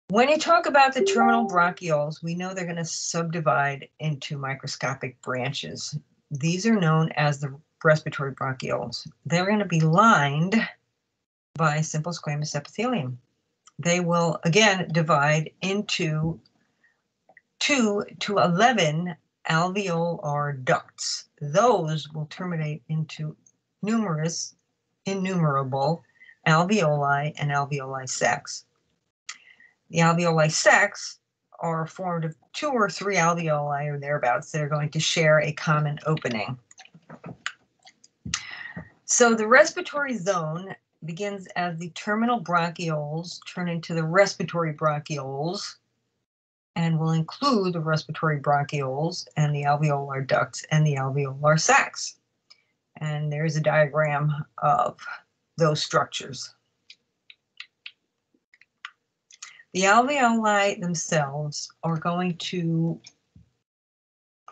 When you talk about the terminal bronchioles, we know they're going to subdivide into microscopic branches. These are known as the respiratory bronchioles. They're going to be lined by simple squamous epithelium. They will, again, divide into 2 to 11 alveolar ducts. Those will terminate into innumerable alveoli and alveoli sacs. The alveoli sacs are formed of 2 or 3 alveoli or thereabouts that are going to share a common opening. So the respiratory zone begins as the terminal bronchioles turn into the respiratory bronchioles and will include the respiratory bronchioles and the alveolar ducts and the alveolar sacs. And there's a diagram of those structures. The alveoli themselves are going to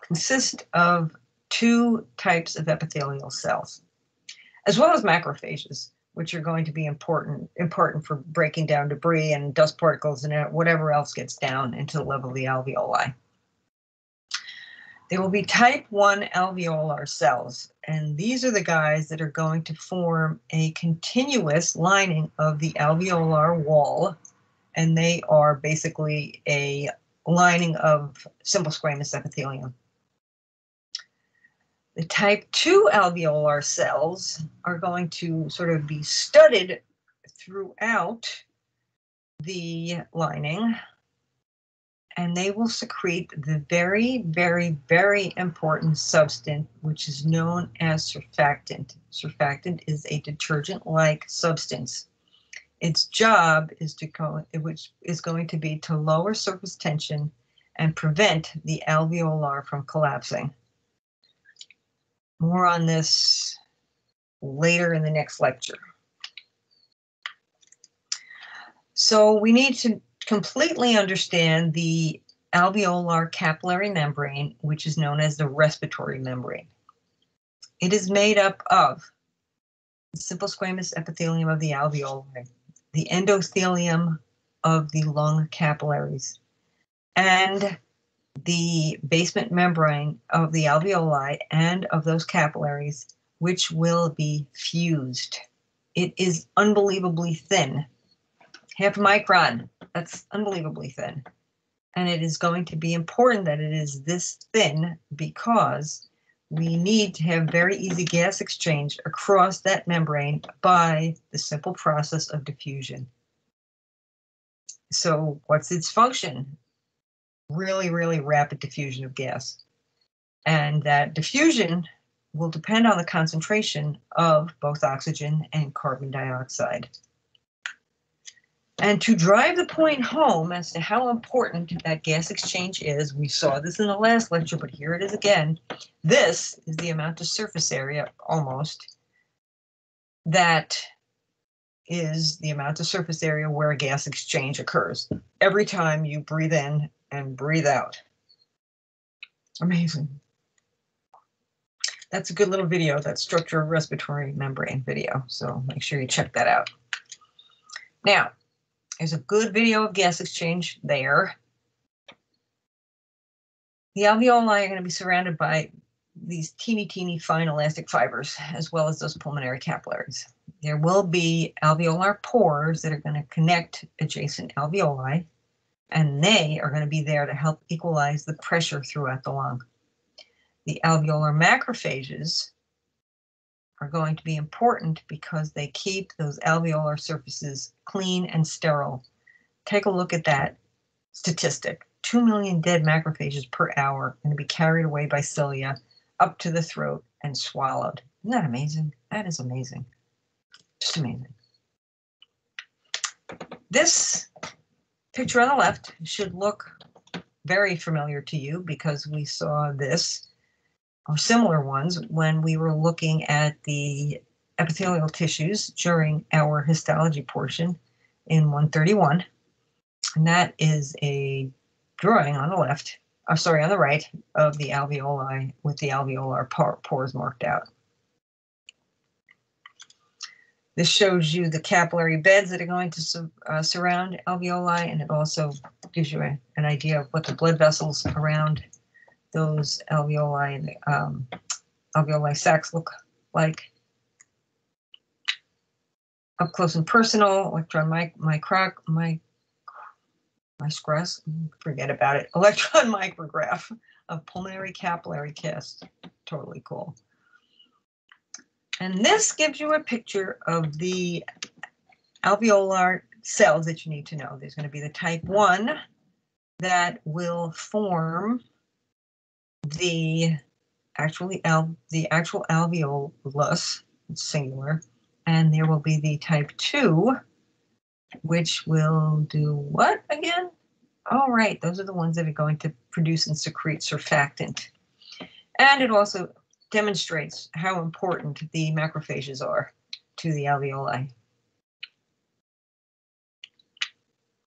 consist of 2 types of epithelial cells, as well as macrophages, which are going to be important for breaking down debris and dust particles and whatever else gets down into the level of the alveoli. There will be type 1 alveolar cells, and these are the guys that are going to form a continuous lining of the alveolar wall, and they are basically a lining of simple squamous epithelium. The type 2 alveolar cells are going to sort of be studded throughout the lining, and they will secrete the very, very, very important substance, which is known as surfactant. Surfactant is a detergent-like substance. Its job is going to be to lower surface tension and prevent the alveolar from collapsing. More on this later in the next lecture. So we need to completely understand the alveolar capillary membrane, which is known as the respiratory membrane. It is made up of the simple squamous epithelium of the alveoli, the endothelium of the lung capillaries, and the basement membrane of the alveoli and of those capillaries, which will be fused. It is unbelievably thin, 0.5 micron. That's unbelievably thin. And it is going to be important that it is this thin because we need to have very easy gas exchange across that membrane by the simple process of diffusion. So what's its function? Really, really rapid diffusion of gas. And that diffusion will depend on the concentration of both oxygen and carbon dioxide. And to drive the point home as to how important that gas exchange is, we saw this in the last lecture, but here it is again. This is the amount of surface area, almost, that is the amount of surface area where a gas exchange occurs every time you breathe in and breathe out. Amazing. That's a good little video, that structure of respiratory membrane video, so make sure you check that out. Now, there's a good video of gas exchange there. The alveoli are going to be surrounded by these teeny fine elastic fibers, as well as those pulmonary capillaries. There will be alveolar pores that are going to connect adjacent alveoli, and they are going to be there to help equalize the pressure throughout the lung. The alveolar macrophages are going to be important because they keep those alveolar surfaces clean and sterile. Take a look at that statistic. 2 million dead macrophages per hour are going to be carried away by cilia up to the throat and swallowed. Isn't that amazing? That is amazing. Just amazing. This picture on the left should look very familiar to you because we saw this or similar ones when we were looking at the epithelial tissues during our histology portion in 131. And that is a drawing on the left, on the right, of the alveoli with the alveolar pores marked out. This shows you the capillary beds that are going to surround alveoli, and it also gives you an idea of what the blood vessels around those alveoli and alveoli sacs look like. Up close and personal, electron electron micrograph of pulmonary capillary cast. Totally cool. And this gives you a picture of the alveolar cells that you need to know. There's going to be the type 1 that will form the actual alveolus, it's singular, and there will be the type 2, which will do what again? All right, those are the ones that are going to produce and secrete surfactant. And it also demonstrates how important the macrophages are to the alveoli.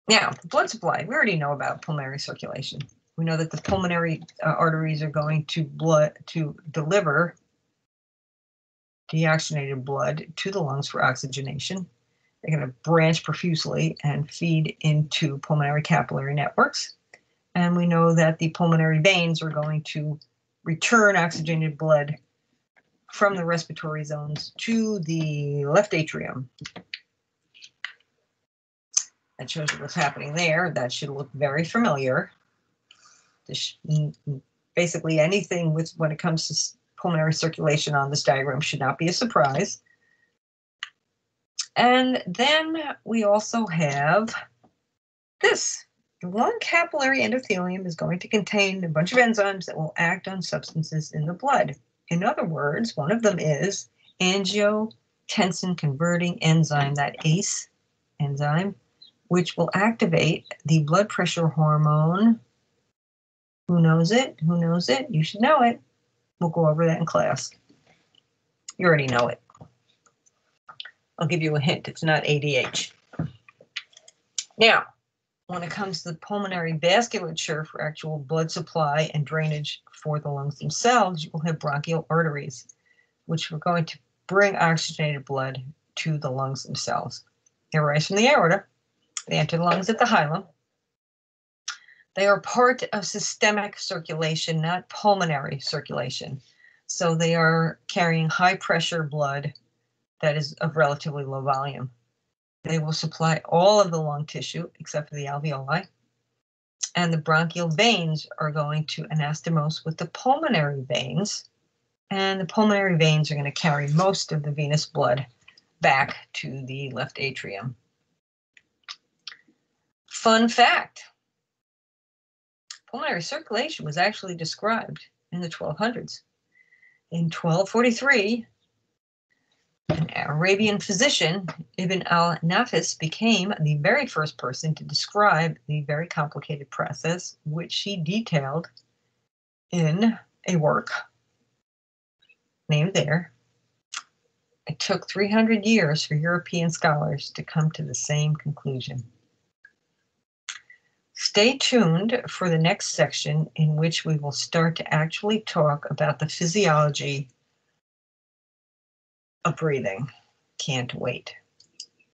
Now, the blood supply, we already know about pulmonary circulation. We know that the pulmonary arteries are going to deliver deoxygenated blood to the lungs for oxygenation. They're going to branch profusely and feed into pulmonary capillary networks. And we know that the pulmonary veins are going to return oxygenated blood from the respiratory zones to the left atrium. That shows you what's happening there. That should look very familiar. Basically, anything when it comes to pulmonary circulation on this diagram should not be a surprise. And then we also have this. The lung capillary endothelium is going to contain a bunch of enzymes that will act on substances in the blood. In other words, one of them is angiotensin converting enzyme, that ACE enzyme, which will activate the blood pressure hormone. Who knows it? Who knows it? You should know it. We'll go over that in class. You already know it. I'll give you a hint. It's not ADH. Now, when it comes to the pulmonary vasculature for actual blood supply and drainage for the lungs themselves, you will have bronchial arteries, which are going to bring oxygenated blood to the lungs themselves. They rise from the aorta. They enter the lungs at the hilum. They are part of systemic circulation, not pulmonary circulation. So they are carrying high pressure blood that is of relatively low volume. They will supply all of the lung tissue except for the alveoli. And the bronchial veins are going to anastomose with the pulmonary veins. And the pulmonary veins are going to carry most of the venous blood back to the left atrium. Fun fact, pulmonary circulation was actually described in the 1200s. In 1243, an Arabian physician, Ibn al-Nafis, became the very first person to describe the very complicated process, which he detailed in a work named there. It took 300 years for European scholars to come to the same conclusion. Stay tuned for the next section in which we will start to actually talk about the physiology of breathing. Can't wait.